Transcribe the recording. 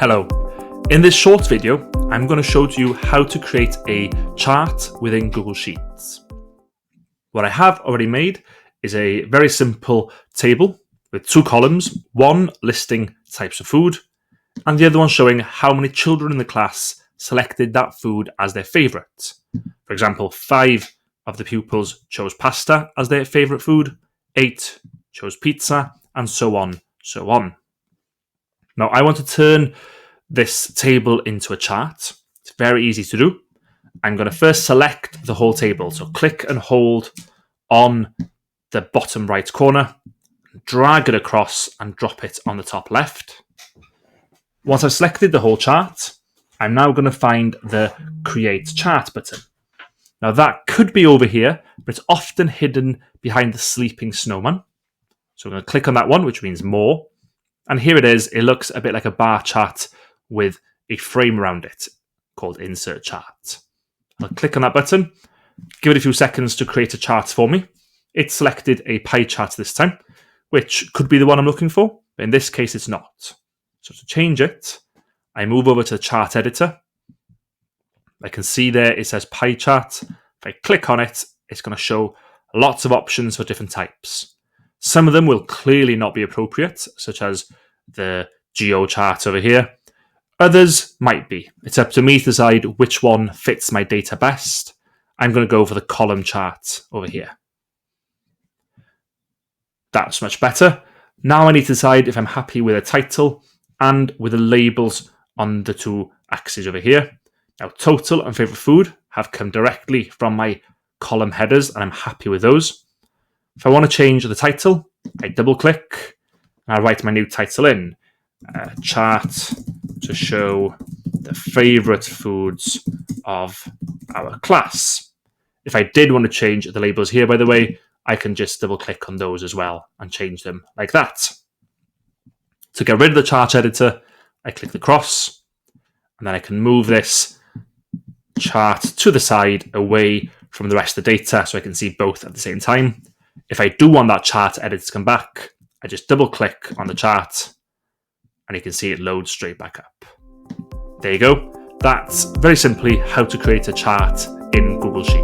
Hello. In this short video, I'm going to show to you how to create a chart within Google Sheets. What I have already made is a very simple table with two columns, one listing types of food and the other one showing how many children in the class selected that food as their favourite. For example, 5 of the pupils chose pasta as their favourite food, 8 chose pizza, and so on, so on. Now, I want to turn this table into a chart. It's very easy to do. I'm going to first select the whole table. So click and hold on the bottom right corner, drag it across and drop it on the top left. Once I've selected the whole chart, I'm now going to find the Create Chart button. Now that could be over here, but it's often hidden behind the sleeping snowman. So I'm going to click on that one, which means more. And here it is. It looks a bit like a bar chart with a frame around it called Insert Chart. I'll click on that button, give it a few seconds to create a chart for me. It selected a pie chart this time, which could be the one I'm looking for, but in this case it's not. So to change it, I move over to the chart editor. I can see there it says pie chart. If I click on it, it's going to show lots of options for different types. Some of them will clearly not be appropriate, such as the geo chart over here. Others might be. It's up to me to decide which one fits my data best. I'm going to go for the column chart over here. That's much better. Now I need to decide if I'm happy with a title and with the labels on the two axes over here. Now, total and favourite food have come directly from my column headers, and I'm happy with those. If I want to change the title, I double click and I write my new title in. Chart to show the favourite foods of our class. If I did want to change the labels here, by the way, I can just double click on those as well and change them like that. To get rid of the chart editor, I click the cross and then I can move this chart to the side away from the rest of the data so I can see both at the same time. If I do want that chart edit to come back, I just double click on the chart and you can see it loads straight back up. There you go. That's very simply how to create a chart in Google Sheets.